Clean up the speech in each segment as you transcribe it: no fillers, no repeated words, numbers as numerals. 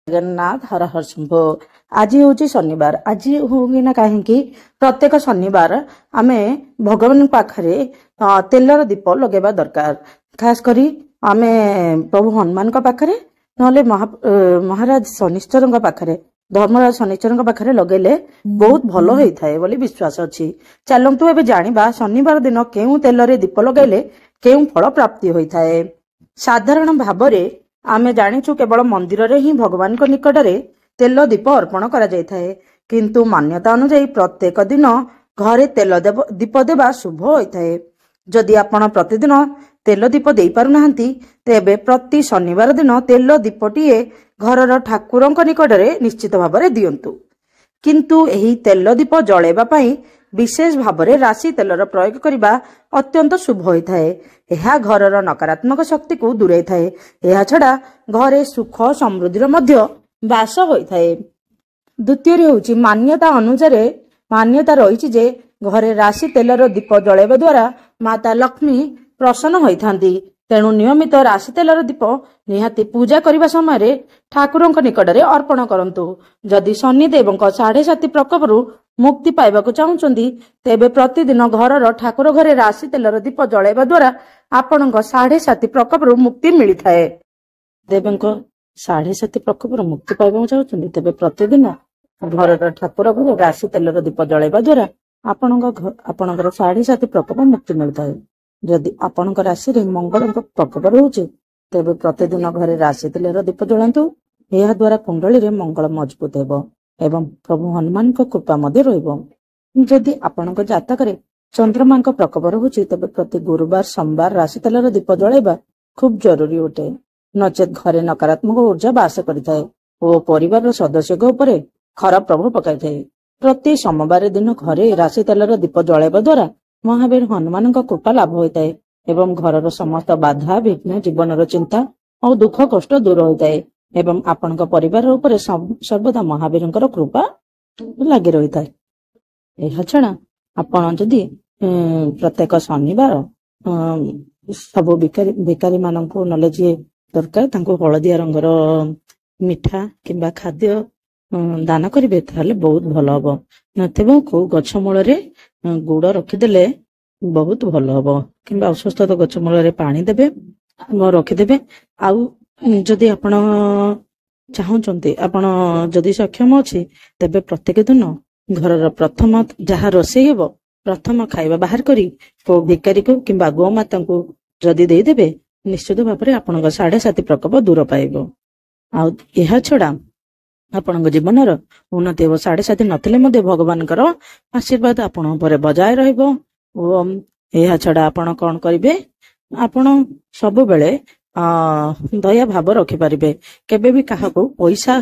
जगन्नाथ हर हर शंभो। आज हूँ शनिवार। आज होना कहीं प्रत्येक शनिवार आमे भगवान पाखरे तेलर दीप लगेबा दरकार। खास करी आमे प्रभु हनुमान पाखरे नले महाराज शनिश्चर पाखरे धर्मराज शनिश्चर पाखरे लगेले बहुत भल होता है बोली विश्वास अच्छी। चलतु एबे जानिबा शनिवार दिन केउ तेलरे दीप लगेले केउ फल प्राप्ति होता है। साधारण भावरे आमे जानिछु केवल मंदिर रे ही भगवान को निकटरे तेल दीप अर्पण करा जाय थाए, किंतु मान्यता अनुसार प्रत्येक दिन घरे तेल दीप देवा शुभ होता है। जदि आपण प्रतिदिन तेल दीप दे पारु नाहंती तेबे प्रति शनिवार दिन तेल दीपटीए घरर ठाकुरंक निकटरे निश्चित भावरे दियंतु। किंतु एही तेल दीप जळेबा पई विशेष भावरे राशि तेलर प्रयोग करने अत्यंत शुभ होता है। यह घरर नकारात्मक शक्ति को दूरे थाए। यह छड़ा घरे सुख समृद्धि मध्य बास होता है। द्वितीय होची मान्यता अनुसार मान्यता रही जे घरे राशि तेलर दीप जळेबा द्वारा माता लक्ष्मी प्रसन्न होइथांती। तेणु नियमित राशि तेलर दीप निहाती पूजा करने समय ठाकुरंक निकटरे अर्पण करंतु। जदि शनिदेव 7.5 प्रकोपरु मुक्ति पाइबाकु चाहुचंदी तेबे प्रतिदिन घरर ठाकुर घरे राशि तेलर दीप जळेबा द्वारा आपणक 7.5 प्रकोपरु मुक्ति मिली थाए। देवंक 7.5 प्रकोपरु मुक्ति पाइबाकु चाहुचंदी तेबे प्रतिदिन घरर ठाकुर घरे राशि तेलर दीप जळेबा द्वारा आपणकर 7.5 प्रकोप मुक्ति मिली थाए। जदि आपणक राशि रे मंगल प्रकोप रहुचे तेबे प्रतिदिन घरे राशि तेलर दीप जळांतु। यह द्वारा कुंडली रे मंगल मजबूत हेबो एवं प्रभु हनुमान को कृपा मध्य रहिबो। जदि आपणक जातक रे चंद्रमा प्रकोप रहुचे तेबे प्रति गुरुवार सोमवार राशि तेलर दीप जळेबा खूब जरूरी होते। नचेत घरे नकारात्मक ऊर्जा बास करिथाए ओ परिवार सदस्य ऊपर खराब प्रभाव पकाइथाए। प्रति सोमवार दिन घरे राशि तेलर दीप जळेबा द्वारा महावीर हनुमान कृपा लाभ होता है एवं घरर समस्त बाधा विघ्न जीवन चिंता और दुख कष्ट दूर होता है एवं आपणक परिवार उपर सर्वदा महावीर कृपा लगी रही है। यह छड़ा आपण जदि प्रत्येक शनिवार सब भिकारी मानू नले जी दरकार हलदिया रंगर मिठा किंबा खाद्य दान करेंगे ताहले बहुत भल हम। नथिबो को गछ मूल गुड़ रखिदेले बहुत भल हम कि अस्वस्थ गछ मूल पानी देबे रखिदेबे। आउ जदि आपण चाहूचंती आपण जदि सक्षम अछि तेबे प्रत्येक दिन घरर प्रथम जहाँ रोषे हेबो प्रथम खाइबा बाहर करी को भिकारी को किंबा गोमाता को जदि दे देबे निश्चित भाव में आपण 7.5 प्रकोप दूर पाइबो। आउ यह छड़ा आपण जीवनर उन्नति हो 7.5 नथिले मध्य भगवान आशीर्वाद आपण पर बजाय रहिबो। यह छड़ा आपण कौन करिवे आपण सब बेले दया भाव रखिपारे केबे भी काहाको पैसा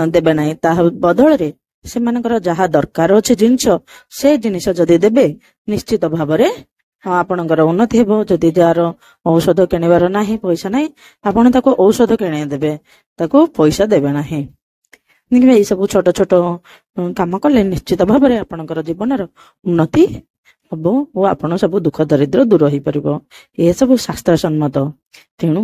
देबे नाही ता बदल रे सेमानकर जहा दरकार अछि जिंस से जिनिस जदि देबे निश्चित भाव में आपणकर उन्नति हेबो। जदि जार औषध किणवार नाही पैसा नाही आपण ताको औषध किणे देबे ताको पैसा देबे नाही। देखिए सब छोट छोट काम कले निश्चित भाव में आपणकर जीवनर उन्नति हम और आपण सब दुख दरिद्र दूर हो पार। ये सब शास्त्र सम्मत तेणु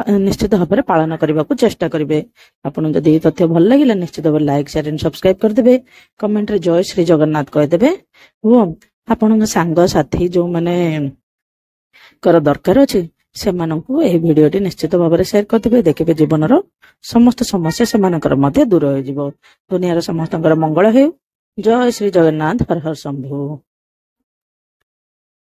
निश्चित भाव में पालन करने को चेष्टा करेंगे। आपन जदि तथ्य भल लगे निश्चित भाव लाइक शेयर एंड सब्सक्राइब करदे। कमेंट रे जय श्री जगन्नाथ कहदेवे और आपण सांग साथी जो माने कर दरकार अच्छे से भिडियोटी निश्चित भाव में शेयर करदे। देखिए जीवनर समस्त समस्या से मध्य दूर हो। दुनिया समस्त मंगल हो। जय श्री जगन्नाथ हर हर शंभु।